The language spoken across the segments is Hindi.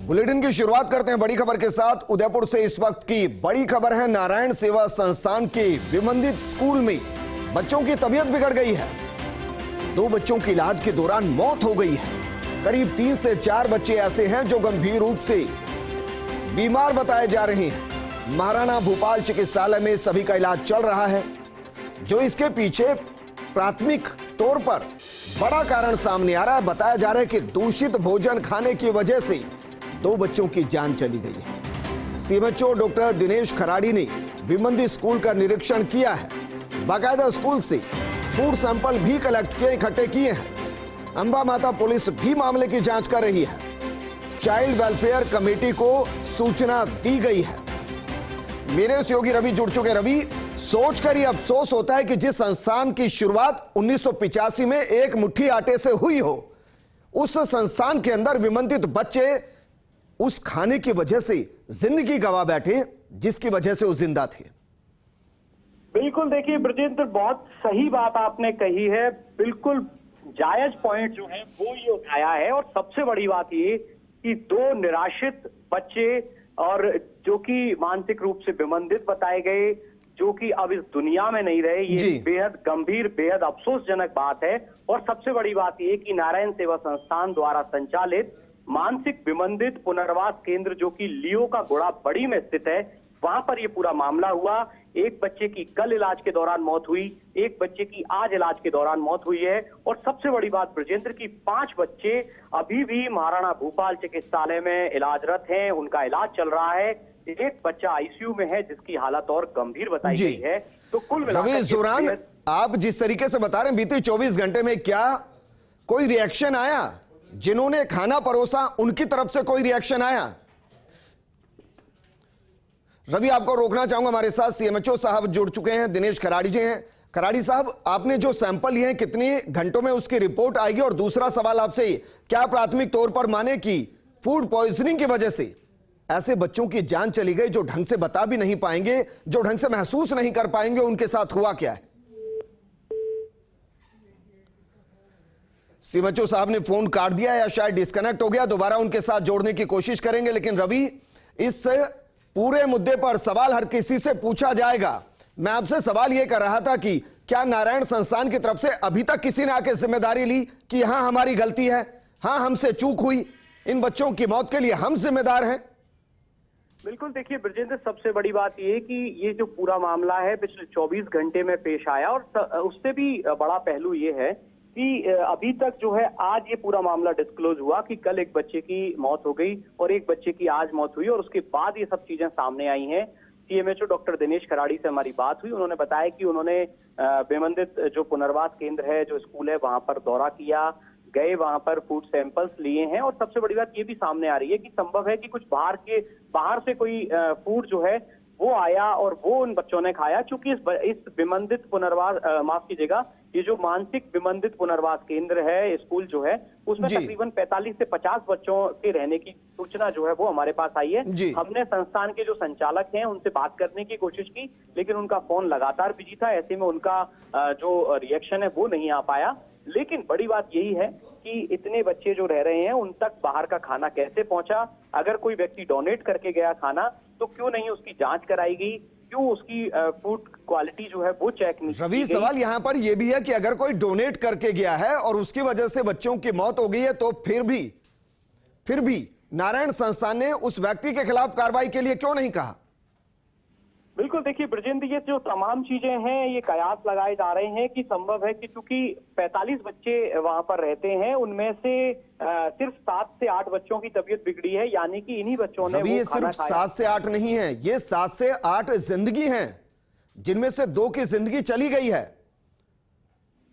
बुलेटिन की शुरुआत करते हैं बड़ी खबर के साथ। उदयपुर से इस वक्त की बड़ी खबर है, नारायण सेवा संस्थान के विमंदित स्कूल में बच्चों की तबीयत बिगड़ गई है। 2 बच्चों की इलाज के दौरान मौत हो गई है। करीब 3 से 4 बच्चे ऐसे हैं जो गंभीर रूप से बीमार बताए जा रहे हैं। महाराणा भूपाल चिकित्सालय में सभी का इलाज चल रहा है। जो इसके पीछे प्राथमिक तौर पर बड़ा कारण सामने आ रहा है, बताया जा रहा है कि दूषित भोजन खाने की वजह से 2 बच्चों की जान चली गई है। सीएमएचओ डॉक्टर दिनेश खराड़ी ने विमंदी स्कूल का निरीक्षण किया है। बाकायदा स्कूल से फूड सैंपल भी कलेक्ट किए, इकट्ठे किए हैं। अंबा माता पुलिस भी मामले की जांच कर रही है। चाइल्ड वेलफेयर कमेटी को सूचना दी गई है। मेरे सहयोगी रवि जुड़ चुके। रवि, सोचकर ही अफसोस होता है कि जिस संस्थान की शुरुआत 1985 में एक मुट्ठी आटे से हुई हो, उस संस्थान के अंदर विमंदित बच्चे उस खाने की वजह से जिंदगी गंवा बैठे जिसकी वजह से वो जिंदा थे। बिल्कुल, देखिए ब्रजेंद्र, बहुत सही बात आपने कही है। बिल्कुल जायज पॉइंट जो है वो ये उठाया है। और सबसे बड़ी बात ये कि 2 निराश्रित बच्चे और जो कि मानसिक रूप से विमंदित बताए गए, जो कि अब इस दुनिया में नहीं रहे, ये बेहद गंभीर, बेहद अफसोसजनक बात है। और सबसे बड़ी बात ये कि नारायण सेवा संस्थान द्वारा संचालित मानसिक विमंदित पुनर्वास केंद्र, जो कि लियो का गुड़ा बड़ी में स्थित है, वहां पर ये पूरा मामला हुआ। एक बच्चे की कल इलाज के दौरान मौत हुई, एक बच्चे की आज इलाज के दौरान मौत हुई है। और सबसे बड़ी बात ब्रजेंद्र की 5 बच्चे अभी भी महाराणा भूपाल चिकित्सालय में इलाजरत हैं, उनका इलाज चल रहा है। एक बच्चा आईसीयू में है जिसकी हालत और गंभीर बताई गई है। तो कुल मिलाकर इस दौरान आप जिस तरीके से बता रहे हैं, बीते 24 घंटे में क्या कोई रिएक्शन आया? जिन्होंने खाना परोसा उनकी तरफ से कोई रिएक्शन आया? रवि, आपको रोकना चाहूंगा, हमारे साथ सीएमएचओ साहब जुड़ चुके हैं, दिनेश खराड़ी जी हैं। खराड़ी साहब, आपने जो सैंपल लिए हैं, कितने घंटों में उसकी रिपोर्ट आएगी? और दूसरा सवाल आपसे, क्या प्राथमिक तौर पर माने कि फूड पॉइजनिंग की वजह से ऐसे बच्चों की जान चली गई जो ढंग से बता भी नहीं पाएंगे, जो ढंग से महसूस नहीं कर पाएंगे, उनके साथ हुआ क्या है? सीएमएचओ साहब ने फोन काट दिया या शायद डिस्कनेक्ट हो गया, दोबारा उनके साथ जोड़ने की कोशिश करेंगे। लेकिन रवि, इस पूरे मुद्दे पर सवाल हर किसी से पूछा जाएगा। मैं आपसे सवाल यह कर रहा था कि क्या नारायण संस्थान की तरफ से अभी तक किसी ने आके जिम्मेदारी ली कि हां हमारी गलती है, हां हमसे चूक हुई, इन बच्चों की मौत के लिए हम जिम्मेदार हैं? बिल्कुल, देखिए ब्रजेंद्र, सबसे बड़ी बात यह कि ये जो पूरा मामला है पिछले 24 घंटे में पेश आया। और उससे भी बड़ा पहलू ये है कि अभी तक जो है आज ये पूरा मामला डिस्क्लोज हुआ कि कल एक बच्चे की मौत हो गई और एक बच्चे की आज मौत हुई। और उसके बाद ये सब चीजें सामने आई हैं। सीएमएचओ डॉक्टर दिनेश खराड़ी से हमारी बात हुई। उन्होंने बताया कि उन्होंने विमंदित जो पुनर्वास केंद्र है, जो स्कूल है, वहां पर दौरा किया, गए, वहां पर फूड सैंपल्स लिए हैं। और सबसे बड़ी बात ये भी सामने आ रही है कि संभव है कि कुछ बाहर से कोई फूड जो है वो आया और वो उन बच्चों ने खाया। चूंकि इस विमंदित पुनर्वास, माफ कीजिएगा, ये जो मानसिक विमंदित पुनर्वास केंद्र है, स्कूल जो है, उसमें तकरीबन 45 से 50 बच्चों के रहने की सूचना जो है वो हमारे पास आई है। हमने संस्थान के जो संचालक हैं उनसे बात करने की कोशिश की, लेकिन उनका फोन लगातार बिजी था। ऐसे में उनका जो रिएक्शन है वो नहीं आ पाया। लेकिन बड़ी बात यही है कि इतने बच्चे जो रह रहे हैं उन तक बाहर का खाना कैसे पहुंचा? अगर कोई व्यक्ति डोनेट करके गया खाना तो क्यों नहीं उसकी जांच कराई गई? क्यों उसकी फूड क्वालिटी जो है वो चेक नहीं? रवि, सवाल यहां पर यह भी है कि अगर कोई डोनेट करके गया है और उसकी वजह से बच्चों की मौत हो गई है, तो फिर भी नारायण संस्थान ने उस व्यक्ति के खिलाफ कार्रवाई के लिए क्यों नहीं कहा? बिल्कुल, देखिए ब्रजेंद्र, ये जो तमाम चीजें हैं ये कयास लगाए जा रहे हैं कि संभव है कि चूंकि 45 बच्चे वहां पर रहते हैं, उनमें से सिर्फ 7 से 8 बच्चों की तबीयत बिगड़ी है। यानी कि इन्हीं बच्चों ने ये सिर्फ 7 से 8 नहीं है, ये 7 से 8 जिंदगी हैं, जिनमें से 2 की जिंदगी चली गई है।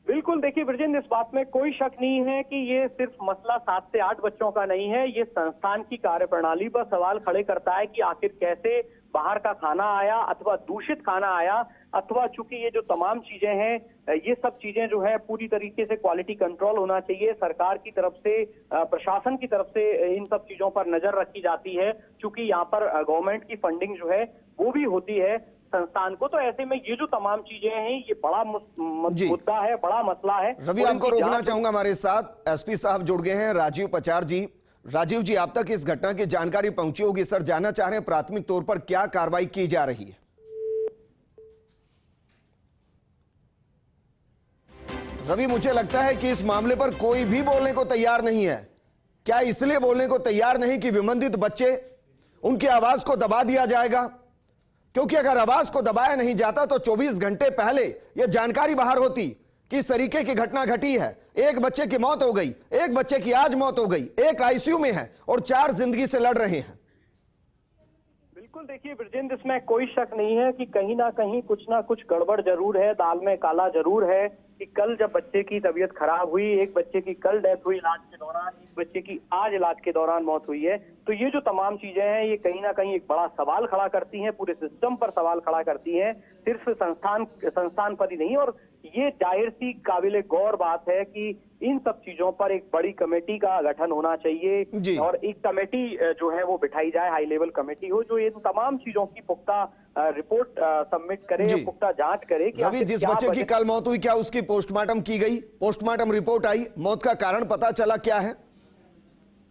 बिल्कुल, देखिए ब्रजेंद्र, इस बात में कोई शक नहीं है कि ये सिर्फ मसला 7 से 8 बच्चों का नहीं है। ये संस्थान की कार्यप्रणाली पर सवाल खड़े करता है कि आखिर कैसे बाहर का खाना आया अथवा दूषित खाना आया, अथवा चूंकि ये जो तमाम चीजें हैं, ये सब चीजें जो है पूरी तरीके से क्वालिटी कंट्रोल होना चाहिए। सरकार की तरफ से, प्रशासन की तरफ से इन सब चीजों पर नजर रखी जाती है, चूंकि यहाँ पर गवर्नमेंट की फंडिंग जो है वो भी होती है संस्थान को। तो ऐसे में ये जो तमाम चीजें हैं ये बड़ा मुद्दा है, बड़ा मसला है। रवि, आपको रोकना चाहूंगा, हमारे साथ एसपी साहब जुड़ गए हैं, राजीव पचार जी। राजीव जी, आप तक इस घटना की जानकारी पहुंची होगी सर, जानना चाह रहे हैं प्राथमिक तौर पर क्या कार्रवाई की जा रही है। रवि, मुझे लगता है कि इस मामले पर कोई भी बोलने को तैयार नहीं है। क्या इसलिए बोलने को तैयार नहीं कि विमंदित बच्चे, उनकी आवाज को दबा दिया जाएगा? क्योंकि अगर आवाज को दबाया नहीं जाता तो 24 घंटे पहले यह जानकारी बाहर होती कि इस तरीके की घटना घटी है, एक बच्चे की मौत हो गई, एक बच्चे की आज मौत हो गई, एक आईसीयू में है और 4 जिंदगी से लड़ रहे हैं। बिल्कुल, देखिए ब्रजेंद्र, इसमें कोई शक नहीं है कि कहीं ना कुछ गड़बड़ जरूर है, दाल में काला जरूर है कि कल जब बच्चे की तबीयत खराब हुई, एक बच्चे की कल डेथ हुई इलाज के दौरान, एक बच्चे की आज इलाज के दौरान मौत हुई है, तो ये जो तमाम चीजें हैं ये कहीं ना कहीं एक बड़ा सवाल खड़ा करती हैं, पूरे सिस्टम पर सवाल खड़ा करती हैं, सिर्फ संस्थान पर ही नहीं। और ये जाहिर सी काबिले गौर बात है कि इन सब चीजों पर एक बड़ी कमेटी का गठन होना चाहिए और एक कमेटी जो है वो बिठाई जाए, हाई लेवल कमेटी हो जो इन तमाम चीजों की पुख्ता रिपोर्ट सबमिट करे, पुख्ता जांच करे कि रवि, जिस बच्चे की कल मौत हुई क्या उसकी पोस्टमार्टम की गई? पोस्टमार्टम रिपोर्ट आई, मौत का कारण पता चला, क्या है?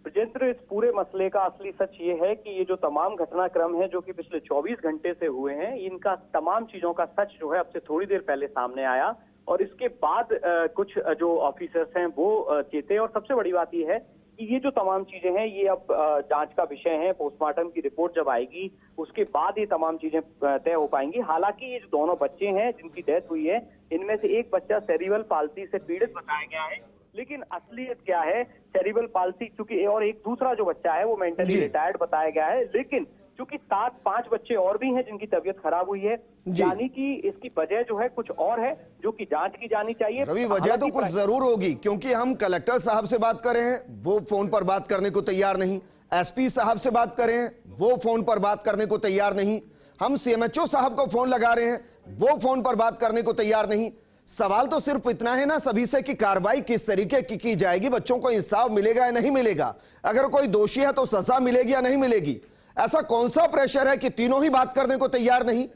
ब्रजेंद्र, इस पूरे मसले का असली सच ये है कि ये जो तमाम घटनाक्रम है जो कि पिछले 24 घंटे से हुए हैं, इनका तमाम चीजों का सच जो है अब से थोड़ी देर पहले सामने आया और इसके बाद कुछ जो ऑफिसर्स हैं वो चेते। और सबसे बड़ी बात ये है कि ये जो तमाम चीजें हैं ये अब जांच का विषय है। पोस्टमार्टम की रिपोर्ट जब आएगी उसके बाद ये तमाम चीजें तय हो पाएंगी। हालांकि ये जो दोनों बच्चे हैं जिनकी डेथ हुई है, इनमें से एक बच्चा सेरिब्रल पाल्सी से पीड़ित बताया गया है, लेकिन असलियत क्या है, सेरिब्रल पाल्सी चूंकि, और एक दूसरा जो बच्चा है वो मेंटली रिटायर्ड बताया गया है, लेकिन चूंकि 5 बच्चे और भी हैं जिनकी तबीयत खराब हुई है, यानी कि इसकी वजह जो है कुछ और है जो कि जांच की जानी चाहिए। रवि, वजह तो कुछ जरूर होगी, क्योंकि हम कलेक्टर साहब से बात कर रहे हैं, वो फोन पर बात करने को तैयार नहीं, एसपी साहब से बात कर रहे हैं, वो फोन पर बात करने को तैयार नहीं, हम सीएमएचओ साहब को फोन लगा रहे हैं, वो फोन पर बात करने को तैयार नहीं। सवाल तो सिर्फ इतना है ना सभी से कि कार्रवाई किस तरीके की जाएगी, बच्चों को इंसाफ मिलेगा या नहीं मिलेगा, अगर कोई दोषी है तो सजा मिलेगी या नहीं मिलेगी। ऐसा कौन सा प्रेशर है कि तीनों ही बात करने को तैयार नहीं?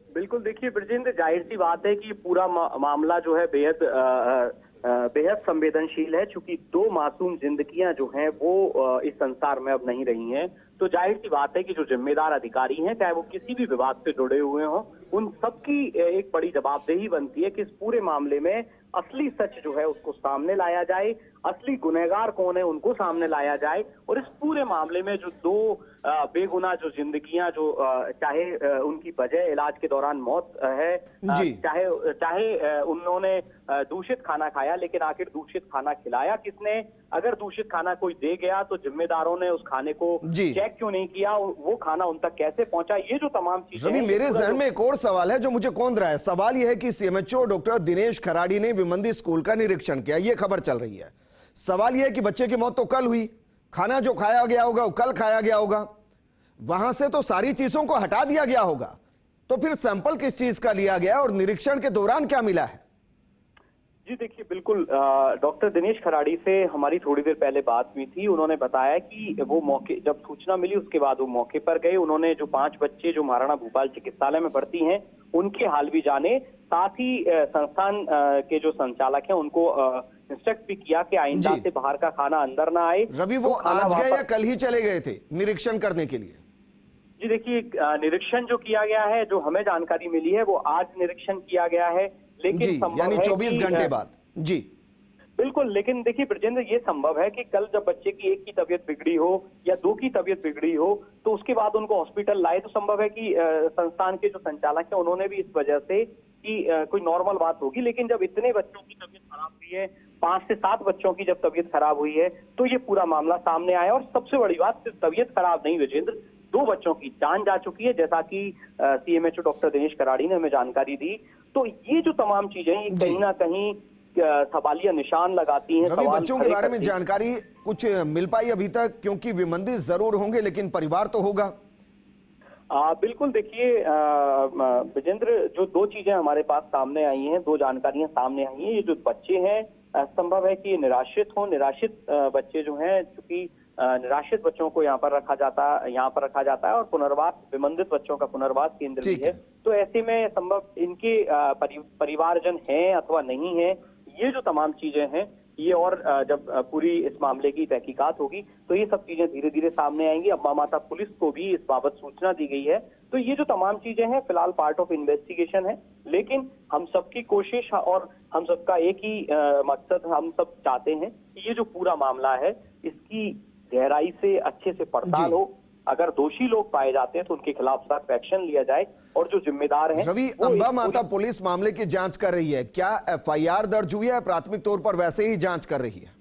बिल्कुल, देखिए ब्रजेंद्र, जाहिर सी बात है कि पूरा मामला जो है बेहद संवेदनशील है, चूंकि 2 मासूम जिंदगियां जो हैं वो इस संसार में अब नहीं रही हैं। तो जाहिर सी बात है कि जो जिम्मेदार अधिकारी हैं, चाहे वो किसी भी विभाग से जुड़े हुए हों, उन सबकी एक बड़ी जवाबदेही बनती है कि इस पूरे मामले में असली सच जो है उसको सामने लाया जाए, असली गुनहगार कौन है उनको सामने लाया जाए और इस पूरे मामले में जो 2 बेगुनाह जो जिंदगियां जो चाहे उनकी वजह इलाज के दौरान मौत है, चाहे उन्होंने दूषित खाना खाया, लेकिन आखिर दूषित खाना खिलाया किसने? अगर दूषित खाना कोई दे गया तो जिम्मेदारों ने उस खाने को चेक क्यों नहीं किया, वो खाना उन तक कैसे पहुंचा? ये जो तमाम चीजें, रवि, मेरे जहन में एक और सवाल है जो मुझे कौंध रहा है। सवाल यह है कि सीएमएचओ डॉक्टर दिनेश खराड़ी ने विमंदित स्कूल का निरीक्षण किया, यह खबर चल रही है। सवाल यह है कि बच्चे की मौत तो कल हुई, खाना जो खाया गया होगा वो कल खाया गया होगा, वहां से तो सारी चीजों को हटा दिया गया होगा, तो फिर सैंपल किस चीज का लिया गया और निरीक्षण के दौरान क्या मिला है? जी देखिए, बिल्कुल, डॉक्टर दिनेश खराड़ी से हमारी थोड़ी देर पहले बात हुई थी। उन्होंने बताया कि वो मौके, जब सूचना मिली उसके बाद वो मौके पर गए। उन्होंने जो 5 बच्चे जो महाराणा भूपाल चिकित्सालय में भर्ती हैं उनके हाल भी जाने, साथ ही संस्थान के जो संचालक हैं उनको इंस्ट्रक्ट भी किया कि आइंदा से बाहर का खाना अंदर ना आए। रवि, वो आज गए या कल ही चले गए थे निरीक्षण करने के लिए? जी देखिए, निरीक्षण जो किया गया है, जो हमें जानकारी मिली है, वो आज निरीक्षण किया गया है, लेकिन यानी 24 घंटे बाद। जी बिल्कुल, लेकिन देखिए ब्रजेंद्र, ये संभव है कि कल जब बच्चे की 1 की तबीयत बिगड़ी हो या 2 की तबीयत बिगड़ी हो तो उसके बाद उनको हॉस्पिटल लाए, तो संभव है कि संस्थान के जो संचालक है उन्होंने भी इस वजह से कि कोई नॉर्मल बात होगी। लेकिन जब इतने बच्चों की तबीयत खराब हुई है, 5 से 7 बच्चों की जब तबीयत खराब हुई है, तो ये पूरा मामला सामने आया। और सबसे बड़ी बात, सिर्फ तबीयत खराब नहीं ब्रजेंद्र, 2 बच्चों की जान जा चुकी है, जैसा कि सीएमएचओ डॉक्टर दिनेश खराड़ी ने हमें जानकारी दी। तो ये जो तमाम चीजें कहीं ना कहीं सवालिया निशान लगाती हैं। रवि, बच्चों के बारे में जानकारी कुछ मिल पाई अभी तक? क्योंकि विमंदित जरूर होंगे लेकिन परिवार तो होगा। बिल्कुल, देखिए विजेंद्र, जो 2 चीजें हमारे पास सामने आई हैं, 2 जानकारियां सामने आई हैं। ये जो बच्चे हैं, संभव है कि निराश्रित हों। निराश्रित बच्चे जो हैं, चूंकि निराश्रित बच्चों को यहाँ पर रखा जाता है और पुनर्वास, विमंदित बच्चों का पुनर्वास केंद्र भी है। तो ऐसे में संभव इनके परिवारजन हैं अथवा नहीं है, ये जो तमाम चीजें हैं ये और जब पूरी इस मामले की तहकीकात होगी तो ये सब चीजें धीरे धीरे सामने आएंगी। अम्बा माता पुलिस को भी इस बाबत सूचना दी गई है। तो ये जो तमाम चीजें हैं फिलहाल पार्ट ऑफ इन्वेस्टिगेशन है, लेकिन हम सबकी कोशिश और हम सबका एक ही मकसद हम सब चाहते हैं कि ये जो पूरा मामला है इसकी गहराई से अच्छे से पड़ताल हो। अगर दोषी लोग पाए जाते हैं तो उनके खिलाफ सख्त एक्शन लिया जाए और जो जिम्मेदार हैं। रवि, अम्बा माता पुलिस मामले की जांच कर रही है, क्या एफआईआर दर्ज हुई है? प्राथमिक तौर पर वैसे ही जांच कर रही है?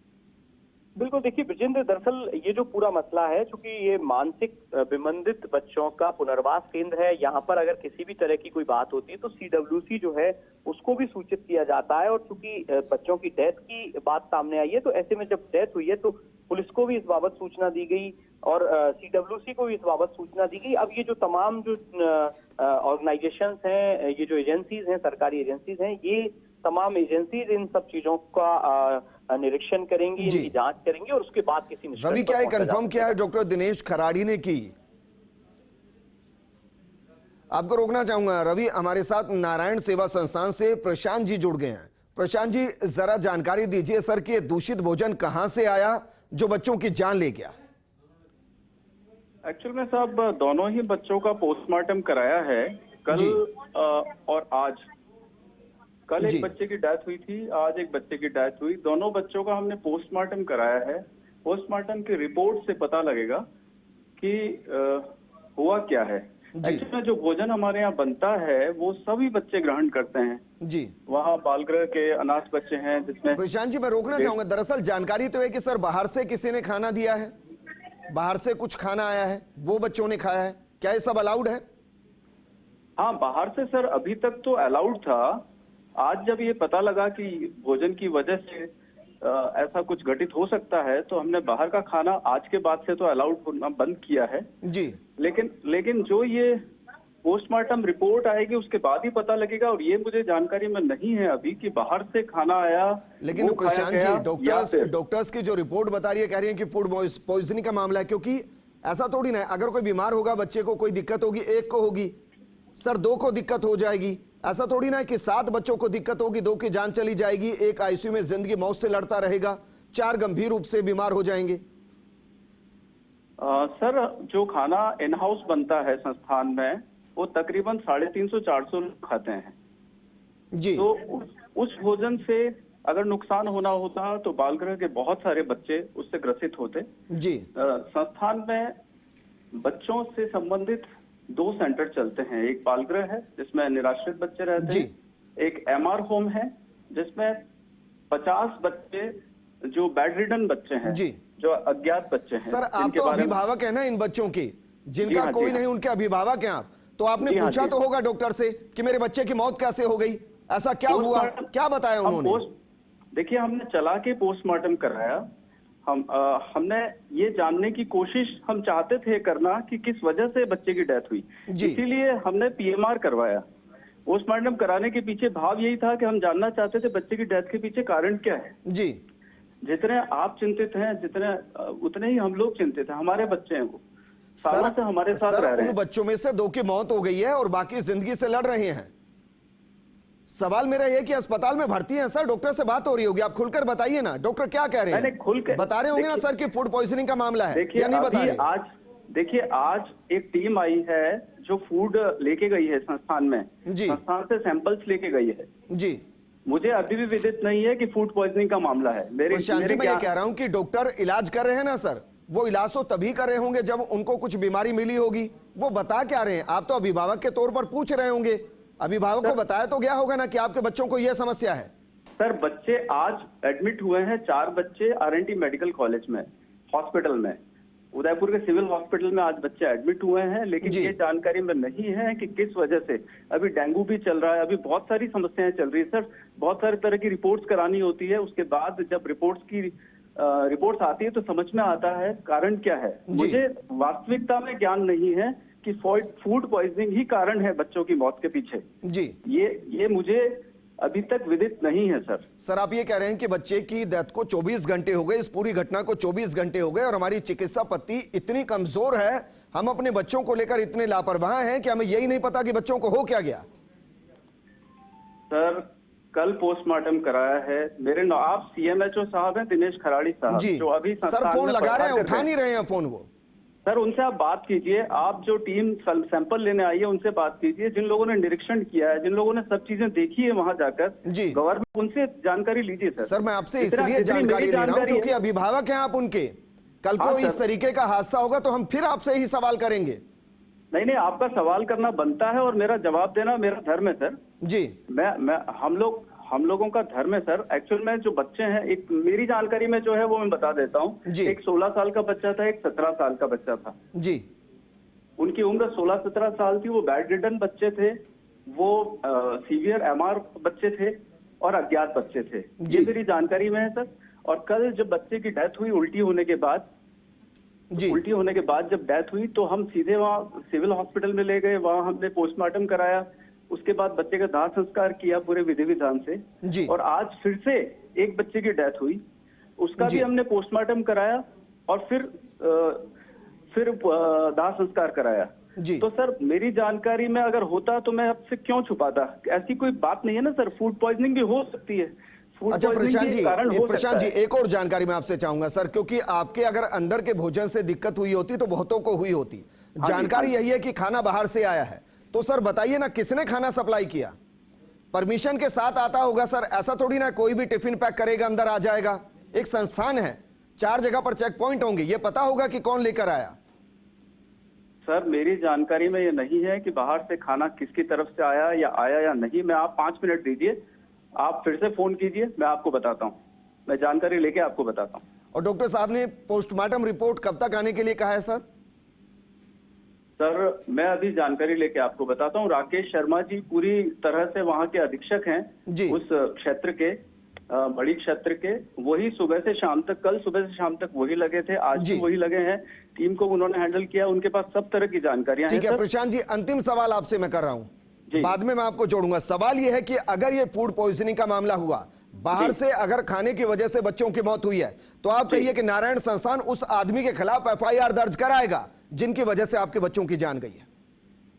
बिल्कुल, देखिए ब्रजेंद्र, दरअसल ये जो पूरा मसला है, चूंकि ये मानसिक विमंदित बच्चों का पुनर्वास केंद्र है, यहाँ पर अगर किसी भी तरह की कोई बात होती है तो सीडब्ल्यूसी जो है उसको भी सूचित किया जाता है। और चूंकि बच्चों की डेथ की बात सामने आई है तो ऐसे में जब डेथ हुई है तो पुलिस को भी इस बाबत सूचना दी गई और सीडब्ल्यूसी को भी इस बाबत सूचना दी गई। अब ये जो तमाम जो ऑर्गेनाइजेशंस हैं, ये जो एजेंसीज हैं, सरकारी एजेंसीज हैं, ये तमाम एजेंसीज इन सब चीजों का निरीक्षण करेंगी, इनकी जांच करेंगी और उसके बाद किसी निष्कर्ष रवि, क्या है कंफर्म किया है डॉक्टर दिनेश खराड़ी ने की? आपको रोकना चाहूंगा रवि, हमारे साथ नारायण सेवा संस्थान से प्रशांत जी जुड़ गए हैं। प्रशांत जी, जरा जानकारी दीजिए सर कि दूषित भोजन कहां से आया जो बच्चों की जान ले गया? एक्चुअल में साहब दोनों ही बच्चों का पोस्टमार्टम कराया है, कल और आज। कल एक बच्चे की डेथ हुई थी, आज एक बच्चे की डेथ हुई। दोनों बच्चों का हमने पोस्टमार्टम कराया है। पोस्टमार्टम की रिपोर्ट से पता लगेगा कि हुआ क्या है। एक्चुअली में जो भोजन हमारे यहाँ बनता है वो सभी बच्चे ग्रहण करते हैं जी। वहाँ बालगृह के अनाथ बच्चे हैं जिसमें। प्रशांत जी, मैं रोकना चाहूंगा, दरअसल जानकारी तो है कि सर बाहर से किसी ने खाना दिया है, बाहर से कुछ खाना आया है, वो बच्चों ने खाया है, क्या ये सब अलाउड है? हाँ, बाहर से सर अभी तक तो अलाउड था। आज जब ये पता लगा कि भोजन की वजह से ऐसा कुछ घटित हो सकता है तो हमने बाहर का खाना आज के बाद से तो अलाउड होना बंद किया है जी। लेकिन जो ये पोस्टमार्टम रिपोर्ट आएगी उसके बाद ही पता लगेगा। और ये मुझे जानकारी में नहीं है अभी कि बाहर से खाना आया। लेकिन प्रशांत जी, डॉक्टर्स की जो रिपोर्ट बता रही है, कह रही है कि फूड पॉइजनिंग का मामला है, क्योंकि ऐसा थोड़ी ना है अगर कोई बीमार होगा बच्चे को कोई दिक्कत होगी, एक को होगी सर, दो को दिक्कत हो जाएगी। ऐसा थोड़ी ना है कि 7 बच्चों को दिक्कत होगी, 2 की जान चली जाएगी, एक आईसीयू में जिंदगी मौत से लड़ता रहेगा, 4 गंभीर रूप से बीमार हो जाएंगे। सर जो खाना इन हाउस बनता है संस्थान में वो तकरीबन 350-400 लोग खाते हैं जी। तो उस भोजन से अगर नुकसान होना होता तो बालगृह के बहुत सारे बच्चे उससे ग्रसित होते जी। संस्थान में बच्चों से संबंधित 2 सेंटर चलते हैं। एक बालगृह है जिसमें निराश्रित बच्चे रहते हैं, एक एमआर होम है जिसमें 50 बच्चे जो बेड रिडन बच्चे हैं जी, जो अज्ञात बच्चे हैं। सर आप तो अभिभावक है ना इन बच्चों के, जिनका कोई नहीं, उनके अभिभावक हैं आप, तो आपने पूछा तो होगा डॉक्टर से कि मेरे बच्चे की मौत कैसे हो गई, ऐसा क्या हुआ, क्या बताया उन्होंने? देखिए, हमने चला के पोस्टमार्टम कराया। हमने ये जानने की कोशिश हम चाहते थे करना कि किस वजह से बच्चे की डेथ हुई, इसीलिए हमने पीएमआर करवाया। पोस्टमार्टम कराने के पीछे भाव यही था कि हम जानना चाहते थे बच्चे की डेथ के पीछे कारण क्या है जी। जितने आप चिंतित हैं उतने ही हम लोग चिंतित हैं। हमारे बच्चे हैं, वो सालों से हमारे साथ रह रहे हैं। उन बच्चों में से 2 की मौत हो गई है और बाकी जिंदगी से लड़ रहे हैं। सवाल मेरा यह कि अस्पताल में भर्ती हैं सर, डॉक्टर से बात हो रही होगी, आप खुलकर बताइए ना, डॉक्टर क्या कह रहे हैं? खुलकर बता रहे होंगे ना सर कि फूड पॉइजनिंग का मामला है, या नहीं बता रहे? आज एक टीम आई है जो फूड लेके गई है संस्थान में जी। संस्थान से सैंपल्स लेके गई है जी। मुझे अभी भी विदित नहीं है कि फूड पॉइजनिंग का मामला है। मैं ये कह रहा हूं कि डॉक्टर इलाज कर रहे हैं ना सर, वो इलाज तो तभी कर रहे होंगे जब उनको कुछ बीमारी मिली होगी, वो बता क्या रहे हैं? आप तो अभिभावक के तौर पर पूछ रहे होंगे, अभिभावक को बताया तो गया होगा ना कि आपके बच्चों को यह समस्या है। सर बच्चे आज एडमिट हुए हैं, 4 बच्चे आरएनटी मेडिकल कॉलेज में, हॉस्पिटल में, उदयपुर के सिविल हॉस्पिटल में आज बच्चे एडमिट हुए हैं। लेकिन ये जानकारी में नहीं है कि किस वजह से। अभी डेंगू भी चल रहा है, अभी बहुत सारी समस्याएं चल रही है सर। बहुत सारे तरह की रिपोर्ट्स करानी होती है, उसके बाद जब रिपोर्ट्स आती है तो समझ में आता है कारण क्या है। मुझे वास्तविकता में ज्ञान नहीं है कि फूड पॉइजनिंग ही कारण है बच्चों की मौत के पीछे जी। ये मुझे अभी तक विदित नहीं है सर। सर आप ये कह रहे हैं कि बच्चे की डेथ को 24 घंटे हो गए, इस पूरी घटना को 24 घंटे हो गए और हमारी चिकित्सा पद्धति इतनी कमजोर है, हम अपने बच्चों को लेकर इतने लापरवाह हैं कि हमें यही नहीं पता कि बच्चों को हो क्या गया। सर कल पोस्टमार्टम कराया है। आप सीएमएचओ साहब हैं दिनेश खराड़ी साहब, जी जो अभी सर संस्थान फोन में लगा रहे हैं, पढ़ा करते उठा नहीं रहे हैं फोन वो। सर उनसे आप बात कीजिए, आप जो टीम सैंपल लेने आई है उनसे बात कीजिए, जिन लोगों ने निरीक्षण किया है, जिन लोगों ने सब चीजें देखी है वहां जाकर जी गवर्नमेंट, उनसे जानकारी लीजिए सर। सर मैं आपसे इतना- इसलिए जितनी जानकारी मेरी ले रहा हूं जानकारी क्योंकि है। अभिभावक हैं आप उनके। कल को हाँ, इस सर। तरीके का हादसा होगा तो हम फिर आपसे ही सवाल करेंगे। नहीं, आपका सवाल करना बनता है और मेरा जवाब देना मेरा धर्म है सर। जी मैं हम लोगों का धर्म है सर। एक्चुअल में जो बच्चे हैं, एक मेरी जानकारी में जो है वो मैं बता देता हूँ। जी। एक 16 साल का बच्चा था, एक 17 साल का बच्चा था। जी उनकी उम्र 16-17 साल थी। वो बेड रिडन बच्चे थे, वो सीवियर एमआर बच्चे थे और अज्ञात बच्चे थे। जी। ये मेरी जानकारी में है सर। और कल जब बच्चे की डेथ हुई उल्टी होने के बाद, जब डेथ हुई तो हम सीधे वहाँ सिविल हॉस्पिटल में ले गए, वहाँ हमने पोस्टमार्टम कराया। उसके बाद बच्चे का दाह संस्कार किया पूरे विधि विधान से। जी। और आज फिर से एक बच्चे की डेथ हुई, उसका जी। भी हमने पोस्टमार्टम कराया और फिर दाह संस्कार कराया। जी। तो सर मेरी जानकारी में अगर होता तो मैं आपसे क्यों छुपाता? ऐसी कोई बात नहीं है ना सर। फूड पॉइजनिंग भी हो सकती है। फूड अच्छा पॉइजनिंग प्रशांत के जी, कारण हो प्रशांत सकता जी है। एक और जानकारी मैं आपसे चाहूंगा सर, क्योंकि आपके अगर अंदर के भोजन से दिक्कत हुई होती तो बहुतों को हुई होती। जानकारी यही है कि खाना बाहर से आया है, तो सर बताइए ना किसने खाना सप्लाई किया? परमिशन के साथ आता होगा सर, ऐसा थोड़ी ना कोई भी टिफिन पैक करेगा अंदर आ जाएगा। एक संस्थान है, 4 जगह पर चेक पॉइंट होंगे, ये पता होगा कि कौन लेकर आया। सर मेरी जानकारी में ये नहीं है कि बाहर से खाना किसकी तरफ से आया या नहीं। मैं आप 5 मिनट दीजिए, आप फिर से फोन कीजिए, मैं आपको बताता हूँ। मैं जानकारी लेके आपको बताता हूँ। और डॉक्टर साहब ने पोस्टमार्टम रिपोर्ट कब तक आने के लिए कहा है सर? सर मैं अभी जानकारी लेके आपको बताता हूँ। राकेश शर्मा जी पूरी तरह से वहाँ के अधीक्षक हैं जी। उस क्षेत्र के, बड़ी क्षेत्र के। वही सुबह से शाम तक, कल सुबह से शाम तक वही लगे थे, आज जी। भी वही लगे हैं। टीम को उन्होंने हैंडल किया, उनके पास सब तरह की जानकारियां हैं ठीक है सर। प्रशांत जी, अंतिम सवाल आपसे मैं कर रहा हूं, जी। बाद में मैं आपको जोड़ूंगा। सवाल यह है कि अगर ये फूड पॉइजनिंग का मामला हुआ, बाहर से अगर खाने की वजह से बच्चों की मौत हुई है, तो आप कहिए कि नारायण संस्थान उस आदमी के खिलाफ एफआईआर दर्ज कराएगा जिनकी वजह से आपके बच्चों की जान गई है।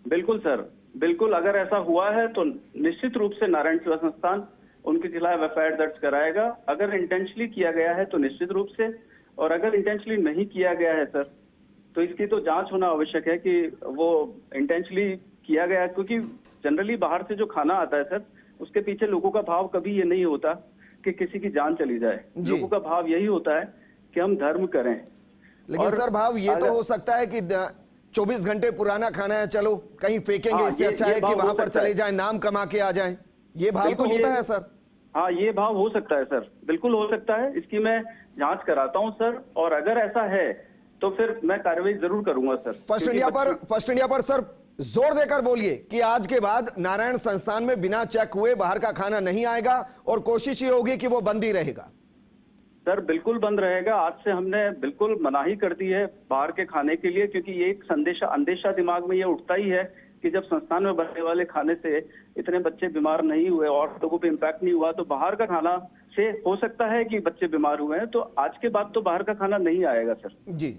बिल्कुल सर, बिल्कुल। अगर ऐसा हुआ है तो निश्चित रूप से नारायण सेवा संस्थान उनके खिलाफ एफआईआर दर्ज कराएगा। अगर इंटेंशनली किया गया है तो निश्चित रूप से, और अगर इंटेंशनली नहीं किया गया है सर तो इसकी तो जांच होना आवश्यक है कि वो इंटेंशनली किया गया है। क्योंकि जनरली बाहर से जो खाना आता है सर, उसके पीछे लोगों का भाव कभी ये नहीं होता कि किसी की जान चली जाए। लोगों का भाव यही होता है कि हम धर्म करें। लेकिन सर भाव ये तो हो सकता है कि 24 घंटे पुराना खाना है, चलो कहीं फेंकेंगे, इससे अच्छा है कि वहां पर चले जाएं, नाम कमा के आ जाएं। ये भाव तो होता है सर। हाँ, ये भाव हो सकता है सर, बिल्कुल हो सकता है। इसकी मैं जांच कराता हूं सर, और अगर ऐसा है तो फिर मैं कार्रवाई जरूर करूंगा सर। फर्स्ट इंडिया पर सर जोर देकर बोलिए कि आज के बाद नारायण संस्थान में बिना चेक हुए बाहर का खाना नहीं आएगा, और कोशिश ये होगी कि वो बंद ही रहेगा। सर बिल्कुल बंद रहेगा। आज से हमने बिल्कुल मनाही कर दी है बाहर के खाने के लिए, क्योंकि ये एक अंदेशा दिमाग में ये उठता ही है कि जब संस्थान में बनने वाले खाने से इतने बच्चे बीमार नहीं हुए और लोगों पे इम्पैक्ट नहीं हुआ, तो बाहर का खाना से हो सकता है कि बच्चे बीमार हुए हैं। तो आज के बाद तो बाहर का खाना नहीं आएगा सर। जी,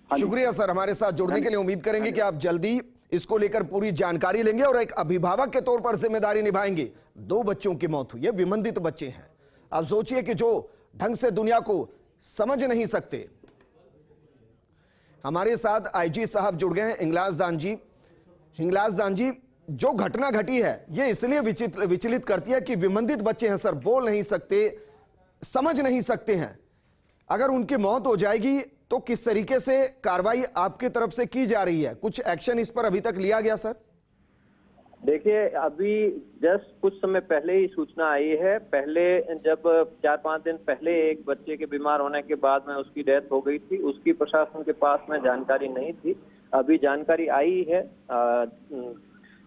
शुक्रिया सर हमारे साथ जुड़ने के लिए। उम्मीद करेंगे कि आप जल्दी इसको लेकर पूरी जानकारी लेंगे और एक अभिभावक के तौर पर जिम्मेदारी निभाएंगे। 2 बच्चों की मौत हुई है, विमंदित बच्चे हैं। आप सोचिए कि जो ढंग से दुनिया को समझ नहीं सकते। हमारे साथ आईजी साहब जुड़ गए हैं, हिंगलाज जान जी। हिंगलाज जान जी, जो घटना घटी है ये इसलिए विचलित करती है कि विमंदित बच्चे हैं सर, बोल नहीं सकते, समझ नहीं सकते हैं। अगर उनकी मौत हो जाएगी तो किस तरीके से कार्रवाई आपकी तरफ से की जा रही है? कुछ एक्शन इस पर अभी तक लिया गया सर? देखिए, अभी जस्ट कुछ समय पहले ही सूचना आई है। पहले जब 4-5 दिन पहले एक बच्चे के बीमार होने के बाद में उसकी डेथ हो गई थी, उसकी प्रशासन के पास में जानकारी नहीं थी। अभी जानकारी आई है,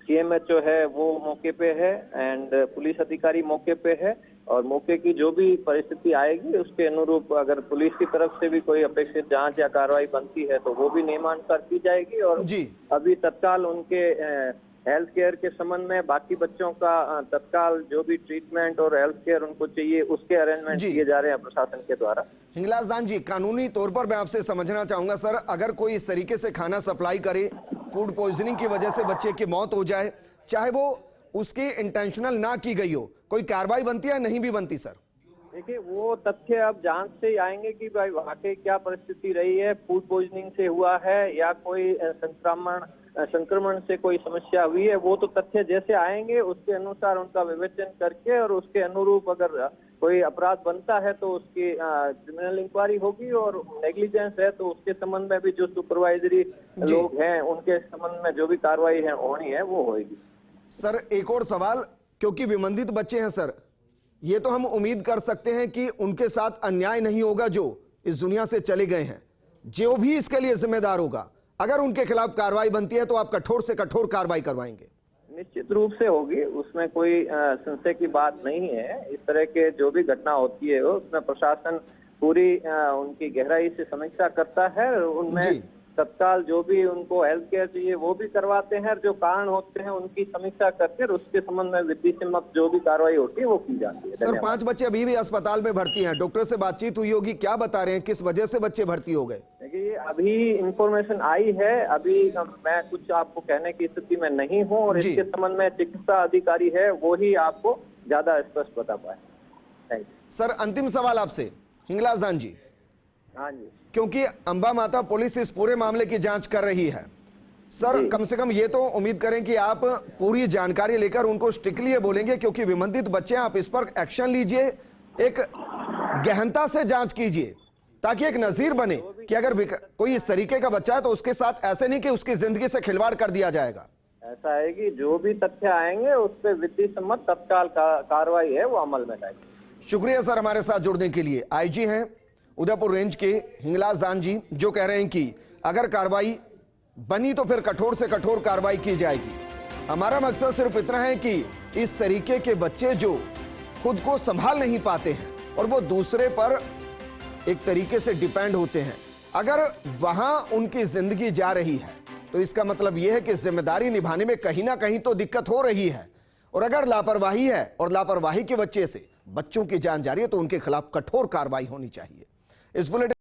सीएमएचओ है वो मौके पे है एंड पुलिस अधिकारी मौके पे है, और मौके की जो भी परिस्थिति आएगी उसके अनुरूप अगर पुलिस की तरफ से भी कोई अपेक्षित जांच या कार्रवाई बनती है तो वो भी नियमानुसार की जाएगी। और जी, अभी तत्काल उनके हेल्थ केयर के संबंध में बाकी बच्चों का तत्काल जो भी ट्रीटमेंट और हेल्थ केयर उनको चाहिए उसके अरेंजमेंट किए जा रहे हैं प्रशासन के द्वारा। हिंगलाज दान जी, कानूनी तौर पर मैं आपसे समझना चाहूंगा सर, अगर कोई इस तरीके से खाना सप्लाई करे, फूड पॉइजनिंग की वजह से बच्चे की मौत हो जाए, चाहे वो उसकी इंटेंशनल ना की गई हो, कोई कार्रवाई बनती है नहीं भी बनती सर? देखिए, वो तथ्य अब जांच से ही आएंगे कि भाई वाकई क्या परिस्थिति रही है, फूड पॉइजनिंग से हुआ है या कोई संक्रमण से कोई समस्या हुई है। वो तो तथ्य जैसे आएंगे उसके अनुसार उनका विवेचन करके और उसके अनुरूप अगर कोई अपराध बनता है तो उसकी क्रिमिनल इंक्वायरी होगी, और नेग्लिजेंस है तो उसके संबंध में भी जो सुपरवाइजरी लोग हैं उनके संबंध में जो भी कार्रवाई है होनी है वो होगी। सर एक और सवाल, क्योंकि विमंदित बच्चे हैं सर, ये तो हम उम्मीद कर सकते हैं कि उनके साथ अन्याय नहीं होगा जो इस दुनिया से चले गए हैं। जो भी इसके लिए जिम्मेदार होगा, अगर उनके खिलाफ कार्रवाई बनती है तो आप कठोर से कठोर कार्रवाई करवाएंगे? निश्चित रूप से होगी, उसमें कोई संशय की बात नहीं है। इस तरह के जो भी घटना होती है उसमें प्रशासन पूरी उनकी गहराई से समीक्षा करता है, उनमें तत्काल जो भी उनको हेल्थ केयर चाहिए वो भी करवाते हैं, जो कारण होते हैं उनकी समीक्षा करके उसके संबंध में विधि सम्मत जो भी कार्रवाई होती है वो की जाती है। सर 5 बच्चे अभी भी अस्पताल में भर्ती हैं, डॉक्टर से बातचीत हुई होगी, क्या बता रहे हैं, किस वजह से बच्चे भर्ती हो गए? देखिए, अभी इंफॉर्मेशन आई है, अभी मैं कुछ आपको कहने की स्थिति में नहीं हूँ, और इसके संबंध में चिकित्सा अधिकारी है वो ही आपको ज्यादा स्पष्ट बता पाए। Thank you sir. अंतिम सवाल आपसे, हिंगलाज दान जी। हाँ जी। क्योंकि अंबा माता पुलिस इस पूरे मामले की जांच कर रही है सर, कम से कम ये तो उम्मीद करें कि आप पूरी जानकारी लेकर उनको स्ट्रिक्टली ये बोलेंगे, क्योंकि विमंदित बच्चे, आप इस पर एक्शन लीजिए, एक गहनता से जांच कीजिए, ताकि एक नजीर बने कि अगर कोई इस तरीके का बच्चा है तो उसके साथ ऐसे नहीं कि उसकी जिंदगी से खिलवाड़ कर दिया जाएगा। ऐसा है कि जो भी तथ्य आएंगे उस पर विधि सम्मत तत्काल कार्रवाई है वो अमल में लाएगी। शुक्रिया सर हमारे साथ जुड़ने के लिए। आईजी हैं उदयपुर रेंज के हिंगलाज दान जी, जो कह रहे हैं कि अगर कार्रवाई बनी तो फिर कठोर से कठोर कार्रवाई की जाएगी। हमारा मकसद सिर्फ इतना है कि इस तरीके के बच्चे जो खुद को संभाल नहीं पाते हैं और वो दूसरे पर एक तरीके से डिपेंड होते हैं, अगर वहां उनकी जिंदगी जा रही है तो इसका मतलब यह है कि जिम्मेदारी निभाने में कहीं ना कहीं तो दिक्कत हो रही है, और अगर लापरवाही है और लापरवाही की वजह से बच्चों की जान जा रही है तो उनके खिलाफ कठोर कार्रवाई होनी चाहिए। इस बुलेटिन